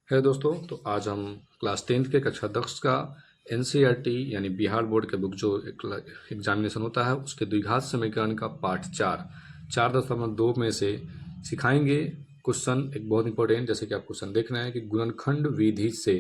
है दोस्तों, तो आज हम क्लास 10th के कक्षा 10 का एनसीईआरटी यानी बिहार बोर्ड के बुक जो एग्जामिनेशन होता है उसके द्विघात समीकरण का पार्ट 4.2 में से सिखाएंगे क्वेश्चन एक बहुत इंपॉर्टेंट। जैसे कि आप क्वेश्चन देख रहे हैं कि गुणनखंड विधि से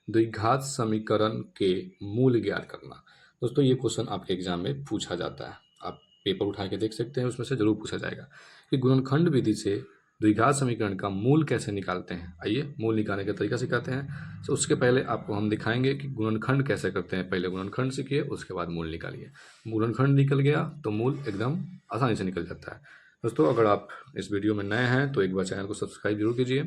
द्विघात समीकरण के मूल ज्ञात करना। दोस्तों ये क्वेश्चन आपके एग्जाम में पूछा जाता है, आप पेपर उठा के देख सकते हैं, उसमें से जरूर पूछा जाएगा कि गुणनखंड विधि से द्विघात समीकरण का मूल कैसे निकालते हैं। आइए मूल निकालने का तरीका सिखाते हैं। तो उसके पहले आपको हम दिखाएंगे कि गुणनखंड कैसे करते हैं। पहले गुणनखंड सीखिए, उसके बाद मूल निकालिए। गुणनखंड निकल गया तो मूल एकदम आसानी से निकल जाता है। दोस्तों अगर आप इस वीडियो में नए हैं तो एक बार चैनल को सब्सक्राइब जरूर कीजिए,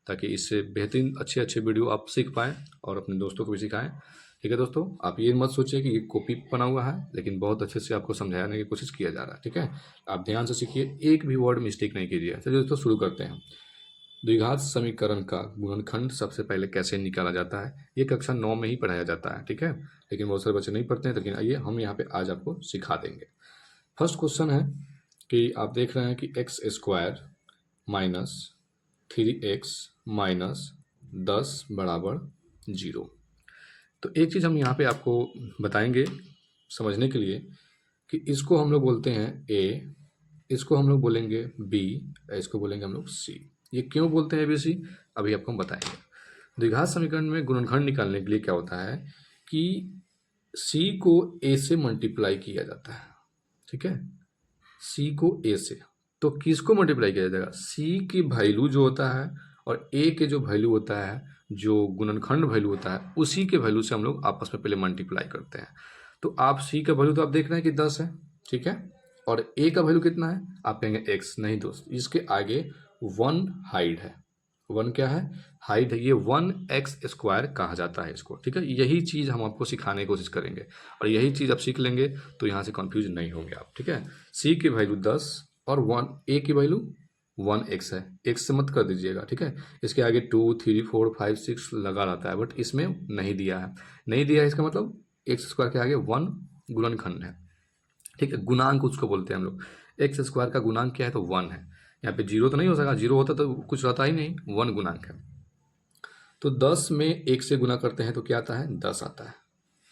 ताकि इससे बेहतरीन अच्छे अच्छे वीडियो आप सीख पाएँ और अपने दोस्तों को भी सिखाएँ। ठीक है दोस्तों, आप ये मत सोचिए कि ये कॉपी बना हुआ है, लेकिन बहुत अच्छे से आपको समझाने की कोशिश किया जा रहा है। ठीक है, आप ध्यान से सीखिए, एक भी वर्ड मिस्टेक नहीं कीजिए। चलिए दोस्तों शुरू करते हैं। द्विघात समीकरण का गुणनखंड सबसे पहले कैसे निकाला जाता है, ये कक्षा 9 में ही पढ़ाया जाता है। ठीक है, लेकिन बहुत सारे बच्चे नहीं पढ़ते हैं, लेकिन आइए हम यहाँ पे आज आपको सिखा देंगे। फर्स्ट क्वेश्चन है कि आप देख रहे हैं कि x square minus 3x minus 10 बराबर 0। तो एक चीज़ हम यहाँ पे आपको बताएंगे समझने के लिए कि इसको हम लोग बोलते हैं ए, इसको हम लोग बोलेंगे बी, इसको बोलेंगे हम लोग सी। ये क्यों बोलते हैं ए बी सी, अभी आपको हम बताएंगे। द्विघात समीकरण में गुणनखंड निकालने के लिए क्या होता है कि सी को ए से मल्टीप्लाई किया जाता है। ठीक है, सी को ए से, तो किसको मल्टीप्लाई किया जाएगा, सी की वैल्यू जो होता है और ए के जो वैल्यू होता है, जो गुणनखंड वैल्यू होता है, उसी के वैल्यू से हम लोग आपस में पहले मल्टीप्लाई करते हैं। तो आप सी का वैल्यू तो आप देख रहे हैं कि 10 है, ठीक है, और ए का वैल्यू कितना है, आप कहेंगे एक्स। नहीं दोस्त, इसके आगे 1 हाइड है। 1 क्या है, हाइड है। ये 1x स्क्वायर कहा जाता है इसको। ठीक है, यही चीज़ हम आपको सिखाने की कोशिश करेंगे और यही चीज़ आप सीख लेंगे तो यहाँ से कंफ्यूज नहीं होंगे आप। ठीक है, सी की वैल्यू 10 और 1, ए की वैल्यू 1x है, x से मत कर दीजिएगा। ठीक है, इसके आगे 2 3 4 5 6 लगा रहता है, बट इसमें नहीं दिया है। नहीं दिया है इसका मतलब एक्स स्क्वायर के आगे 1 गुणनखंड है। ठीक है, गुणांक उसको बोलते हैं हम लोग। एक्स स्क्वायर का गुणांक क्या है, तो 1 है। यहाँ पे 0 तो नहीं हो सकता, 0 होता तो कुछ रहता ही नहीं, 1 गुणांक है। तो 10 में 1 से गुना करते हैं तो क्या आता है, 10 आता है।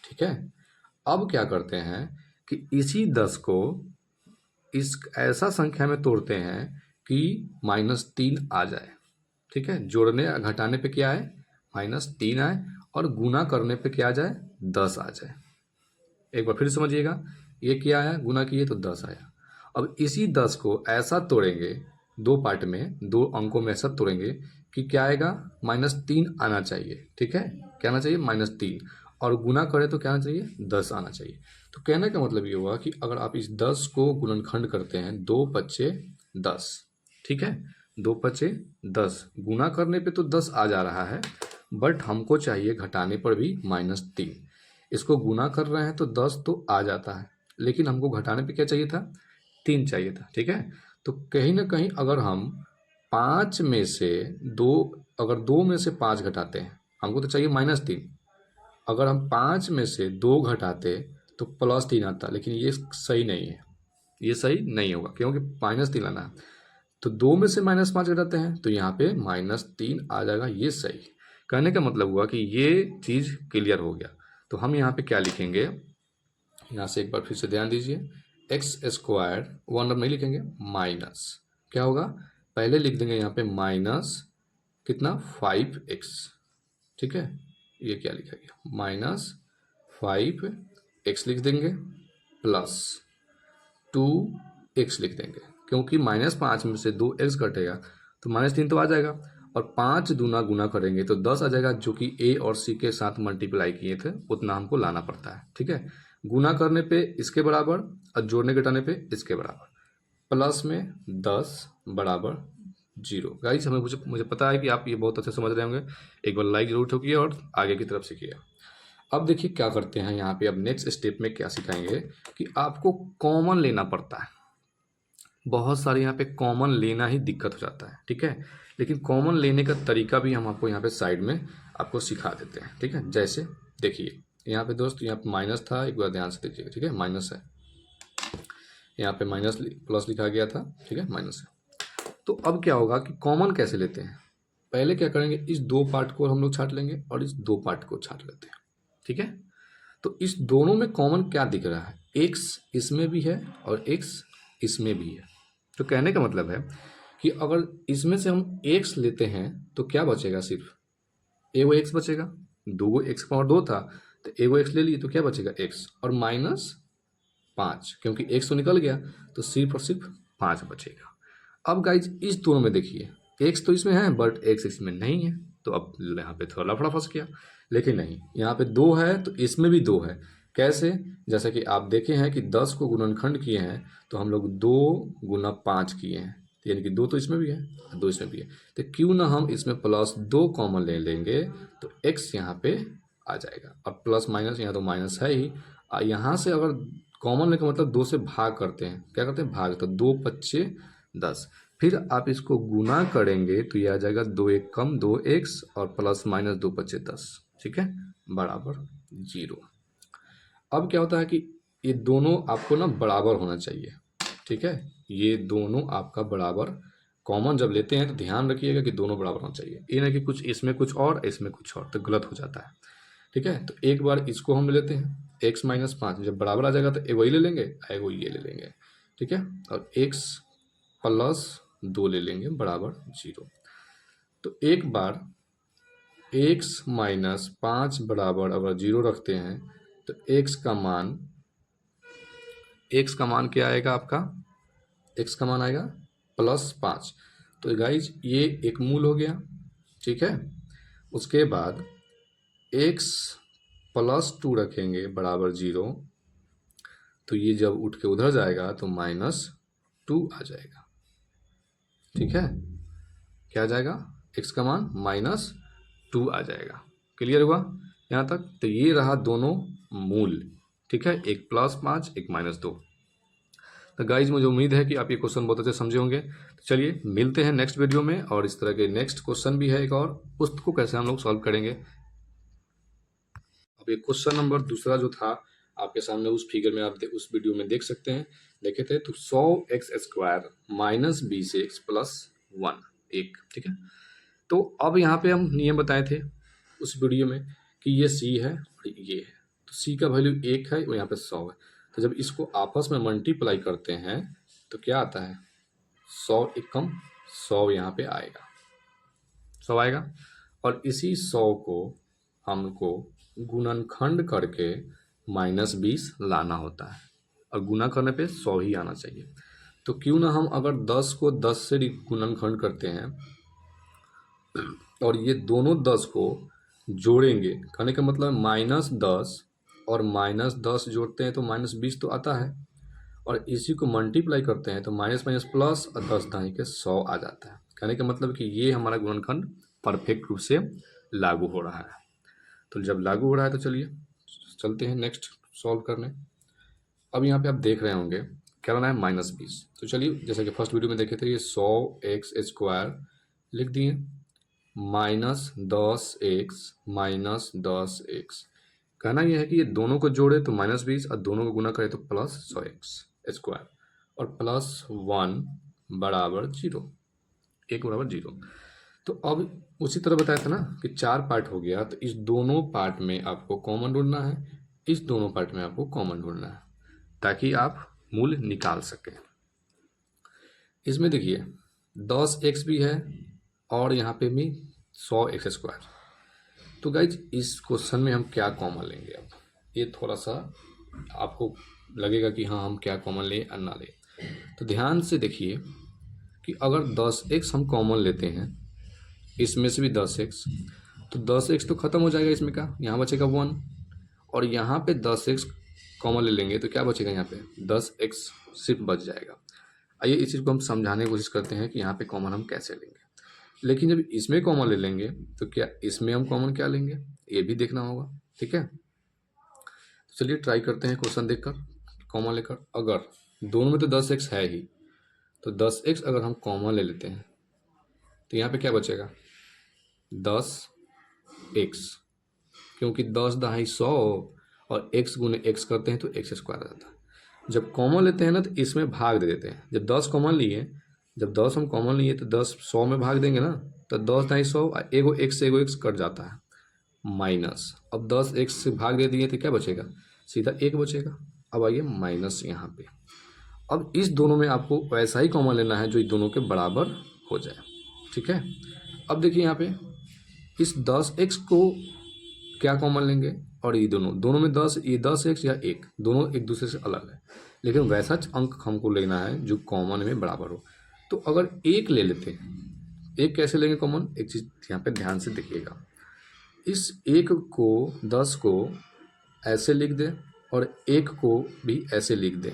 ठीक है, अब क्या करते हैं कि इसी 10 को इस ऐसा संख्या में तोड़ते हैं कि -3 आ जाए। ठीक है, जोड़ने घटाने पे क्या आए, -3 आए, और गुना करने पे क्या आ जाए, 10 आ जाए। एक बार फिर समझिएगा, ये क्या आया, गुना किए तो 10 आया। अब इसी 10 को ऐसा तोड़ेंगे, दो पार्ट में, दो अंकों में ऐसा तोड़ेंगे कि क्या आएगा, -3 आना चाहिए। ठीक है, क्या आना चाहिए, -3, और गुना करें तो क्या आना चाहिए, 10 आना चाहिए। तो कहने का मतलब ये हुआ कि अगर आप इस 10 को गुणनखंड करते हैं, 2 पच्चे 10, ठीक है, 2 पच्चे 10, गुना करने पे तो 10 आ जा रहा है, बट हमको चाहिए घटाने पर भी -3। इसको गुना कर रहे हैं तो 10 तो आ जाता है, लेकिन हमको घटाने पे क्या चाहिए था, 3 चाहिए था। ठीक है, तो कहीं ना कहीं अगर हम 5 में से 2, अगर 2 में से 5 घटाते हैं, हमको तो चाहिए -3, अगर हम 5 में से 2 घटाते तो +3 आता, लेकिन ये सही नहीं है, ये सही नहीं होगा, क्योंकि -3 लाना है। तो 2 में से -5 घटाते हैं तो यहाँ पे -3 आ जाएगा, ये सही। कहने का मतलब हुआ कि ये चीज़ क्लियर हो गया। तो हम यहाँ पे क्या लिखेंगे, यहाँ से एक बार फिर से ध्यान दीजिए, एक्स स्क्वायर 1 अब नहीं लिखेंगे, माइनस क्या होगा, पहले लिख देंगे यहाँ पे माइनस कितना, 5x। ठीक है, ये क्या लिखा गया, -5x लिख देंगे, प्लस 2x लिख देंगे, क्योंकि -5 में से 2x घटेगा तो -3 तो आ जाएगा, और 5 दूना गुना करेंगे तो 10 आ जाएगा, जो कि a और c के साथ मल्टीप्लाई किए थे उतना हमको लाना पड़ता है। ठीक है, गुना करने पे इसके बराबर और जोड़ने घटाने पे इसके बराबर, प्लस में 10 बराबर 0। गाइस हमें मुझे पता है कि आप ये बहुत अच्छे समझ रहे होंगे, एक बार लाइक जरूर ठोकिए और आगे की तरफ सीखिए। अब देखिए क्या करते हैं यहाँ पे, अब नेक्स्ट स्टेप में क्या सिखाएंगे कि आपको कॉमन लेना पड़ता है। बहुत सारे यहाँ पे कॉमन लेना ही दिक्कत हो जाता है। ठीक है, लेकिन कॉमन लेने का तरीका भी हम आपको यहाँ पे साइड में आपको सिखा देते हैं। ठीक है, जैसे देखिए यहाँ पे दोस्त, यहाँ पे माइनस था, एक बार ध्यान से देखिएगा। ठीक है, माइनस है, यहाँ पे माइनस प्लस लिखा गया था। ठीक है, माइनस है। तो अब क्या होगा कि कॉमन कैसे लेते हैं, पहले क्या करेंगे, इस दो पार्ट को हम लोग छाट लेंगे और इस दो पार्ट को छाट लेते हैं, ठीक है। तो इस दोनों में कॉमन क्या दिख रहा है, एक्स इसमें भी है और एक्स इसमें भी है। तो कहने का मतलब है कि अगर इसमें से हम एक्स लेते हैं तो क्या बचेगा, सिर्फ एगो एक्स बचेगा, दो एक्स का पावर दो था तो एगो एक्स ले लिए तो क्या बचेगा एक्स और माइनस 5, क्योंकि एक्स तो निकल गया तो सिर्फ और सिर्फ 5 बचेगा। अब गाइज इस दोनों में देखिए, एक्स तो इसमें है बट एक्स इसमें नहीं है, तो अब यहाँ पे थोड़ा लफड़ा फंस गया। लेकिन नहीं, यहाँ पे 2 है तो इसमें भी 2 है। कैसे, जैसा कि आप देखे हैं कि 10 को गुणनखंड किए हैं तो हम लोग 2 गुना 5 किए हैं, तो यानी कि 2 तो इसमें भी है और 2 इसमें भी है, तो क्यों ना हम इसमें +2 कॉमन ले लेंगे तो एक्स यहाँ पे आ जाएगा। अब प्लस माइनस यहाँ तो माइनस है ही, यहाँ से अगर कॉमन लेकर मतलब 2 से भाग करते हैं, क्या करते हैं भाग, तो 2 पच्चे 10, फिर आप इसको गुना करेंगे तो ये आ जाएगा 2 एक कम 2x और प्लस माइनस 2 पच्चे 10, ठीक है, बराबर 0। अब क्या होता है कि ये दोनों आपको ना बराबर होना चाहिए, ठीक है, ये दोनों आपका बराबर, कॉमन जब लेते हैं तो ध्यान रखिएगा कि दोनों बराबर होना चाहिए, ये ना कि कुछ इसमें कुछ और इसमें कुछ और, तो गलत हो जाता है, ठीक है। तो एक बार इसको हम ले लेते हैं x माइनस 5, जब बराबर आ जाएगा तो एगो ही ले लेंगे, एगो ये ले लेंगे, ठीक है, और x प्लस 2 ले लेंगे बराबर 0। तो एक बार x माइनस 5 बराबर अगर 0 रखते हैं तो x का मान क्या आएगा आपका, x का मान आएगा +5। तो गाइज ये एक मूल हो गया, ठीक है। उसके बाद x +2 रखेंगे बराबर 0, तो ये जब उठ के उधर जाएगा तो -2 आ जाएगा, ठीक है, क्या आ जाएगा, x का मान -2 आ जाएगा। क्लियर हुआ यहाँ तक, तो ये रहा दोनों मूल, ठीक है, एक +5 एक -2। तो गाइज मुझे उम्मीद है कि आप ये क्वेश्चन बहुत अच्छे समझे होंगे। तो चलिए मिलते हैं नेक्स्ट वीडियो में, और इस तरह के नेक्स्ट क्वेश्चन भी है एक और, उसको कैसे हम लोग सॉल्व करेंगे। अब ये क्वेश्चन नंबर दूसरा जो था आपके सामने उस फिगर में आप उस वीडियो में देख सकते हैं, देखे थे, तो 100x² माइनस 20x प्लस 1 एक, ठीक है। तो अब यहाँ पे हम नियम बताए थे उस वीडियो में कि ये c है और ये है, तो c का वैल्यू 1 है और यहाँ पे 100 है, तो जब इसको आपस में मल्टीप्लाई करते हैं तो क्या आता है, 100 एकम 100 यहाँ पे आएगा, 100 आएगा, और इसी 100 को हमको गुणनखंड करके -20 लाना होता है, और गुना करने पे 100 ही आना चाहिए। तो क्यों ना हम अगर 10 को 10 से गुणनखंड करते हैं और ये दोनों 10 को जोड़ेंगे, कहने का मतलब -10 और -10 जोड़ते हैं तो -20 तो आता है, और इसी को मल्टीप्लाई करते हैं तो माइनस माइनस प्लस और 10 दाई के 100 आ जाता है। कहने का मतलब कि ये हमारा गुणनखंड परफेक्ट रूप से लागू हो रहा है। तो जब लागू हो रहा है तो चलिए चलते हैं नेक्स्ट सॉल्व करने। अब यहाँ पे आप देख रहे होंगे क्या बना है, -20। तो चलिए जैसा कि फर्स्ट वीडियो में देखे थे, ये 100x² लिख दिए, -10x माइनस 10x, कहना यह है कि ये दोनों को जोड़े तो -20 और दोनों को गुना करे तो +100x² और +1 बराबर 0, 1 बराबर 0। तो अब उसी तरह बताया था ना कि 4 पार्ट हो गया, तो इस दोनों पार्ट में आपको कॉमन ढूंढना है, इस दोनों पार्ट में आपको कॉमन ढूंढना है ताकि आप मूल निकाल सकें। इसमें देखिए 10x भी है और यहाँ पे भी 100x²। तो गाइज इस क्वेश्चन में हम क्या कॉमन लेंगे, अब ये थोड़ा सा आपको लगेगा कि हाँ हम क्या कॉमन लें या ना लें। तो ध्यान से देखिए कि अगर 10x हम कॉमन लेते हैं, इसमें से भी 10x, तो 10x तो ख़त्म हो जाएगा इसमें का, यहाँ बचेगा 1, और यहाँ पे 10x कॉमन ले लेंगे तो क्या बचेगा, यहाँ पे 10x सिर्फ बच जाएगा। आइए इस चीज़ को हम समझाने की कोशिश करते हैं कि यहाँ पे कॉमन हम कैसे लेंगे। लेकिन जब इसमें कॉमन ले लेंगे तो क्या इसमें हम कॉमन क्या लेंगे, ये भी देखना होगा, ठीक है। तो चलिए ट्राई करते हैं क्वेश्चन देखकर कॉमन लेकर। अगर दोनों में तो 10x है ही, तो 10x अगर हम कॉमन ले लेते हैं तो यहाँ पे क्या बचेगा, 10x, क्योंकि 10 दहाई 100 और x गुने x करते हैं तो x² आ जाता है। जब कॉमन लेते हैं ना तो इसमें भाग दे देते हैं, जब 10 कॉमन लिए जब 10 हम कॉमन लिए तो 10 100 में भाग देंगे ना, तो 10 नहीं 100, एगो x से एगो x कट जाता है, माइनस। अब 10 x से भाग दे दिए तो क्या बचेगा, सीधा 1 बचेगा। अब आइए माइनस यहाँ पे। अब इस दोनों में आपको वैसा ही कॉमन लेना है जो इन दोनों के बराबर हो जाए, ठीक है। अब देखिए यहाँ पे इस 10x को क्या कॉमन लेंगे, और ये दोनों में 10, ये 10x या 1 दोनों एक दूसरे से अलग है, लेकिन वैसा अंक हमको लेना है जो कॉमन में बराबर हो। तो अगर 1 ले लेते हैं, 1 कैसे लेंगे कॉमन, एक चीज़ यहाँ पे ध्यान से देखिएगा। इस 1 को 10 को ऐसे लिख दे और 1 को भी ऐसे लिख दे,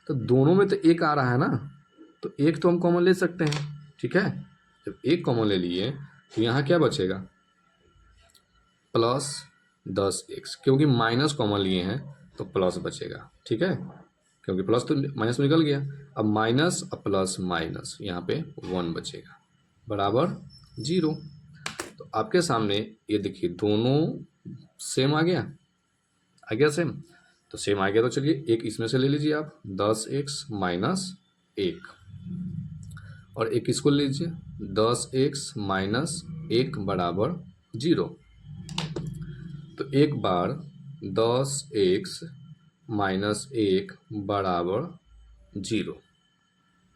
तो दोनों में तो 1 आ रहा है ना, तो 1 तो हम कॉमन ले सकते हैं, ठीक है। जब 1 कॉमन ले लिए तो यहाँ क्या बचेगा, प्लस 10x, क्योंकि माइनस कॉमन लिए हैं तो प्लस बचेगा, ठीक है, क्योंकि प्लस तो माइनस निकल गया। अब माइनस अब प्लस माइनस, यहाँ पे 1 बचेगा बराबर 0। तो आपके सामने ये देखिए दोनों सेम आ गया सेम। तो सेम आ गया तो चलिए एक इसमें से ले लीजिए आप, 10x माइनस 1, और एक इसको ले लीजिए 10x माइनस 1 बराबर 0। तो एक बार 10x माइनस 1 बराबर 0,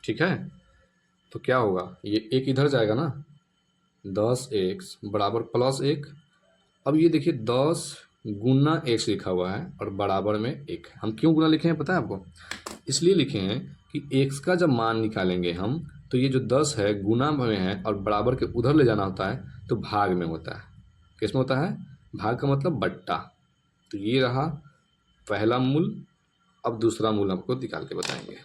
ठीक है। तो क्या होगा, ये 1 इधर जाएगा ना, 10x बराबर प्लस 1। अब ये देखिए 10 गुना x लिखा हुआ है और बराबर में 1 है। हम क्यों गुना लिखे हैं पता है आपको, इसलिए लिखे हैं कि x का जब मान निकालेंगे हम, तो ये जो 10 है गुना में है और बराबर के उधर ले जाना होता है, तो भाग में होता है। किस में होता है, भाग का मतलब बट्टा। तो ये रहा पहला मूल। अब दूसरा मूल आपको निकाल के बताएंगे।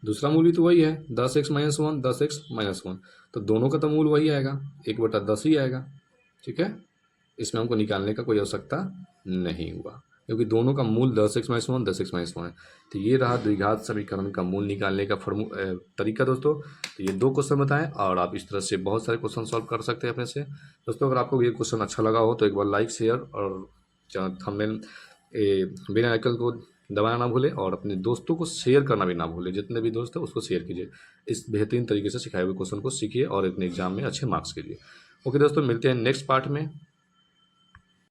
दूसरा मूल भी तो वही है, 10x माइनस 1, 10x माइनस 1, तो दोनों का तो मूल वही आएगा, 1/10 ही आएगा, ठीक है। इसमें हमको निकालने का कोई आवश्यकता नहीं हुआ, क्योंकि दोनों का मूल 10x माइनस 1, 10x माइनस 1 है। तो ये रहा द्विघात समीकरण का मूल निकालने का तरीका दोस्तों। तो ये 2 क्वेश्चन बताएं, और आप इस तरह से बहुत सारे क्वेश्चन सॉल्व कर सकते हैं अपने से। दोस्तों अगर आपको ये क्वेश्चन अच्छा लगा हो तो एक बार लाइक, शेयर और थंबनेल बिना आइकन को दबाना ना भूलें, और अपने दोस्तों को शेयर करना भी ना भूलें। जितने भी दोस्त हैं उसको शेयर कीजिए। इस बेहतरीन तरीके से सिखाए हुए क्वेश्चन को सीखिए और अपने एग्जाम में अच्छे मार्क्स कीजिए। ओके दोस्तों, मिलते हैं नेक्स्ट पार्ट में।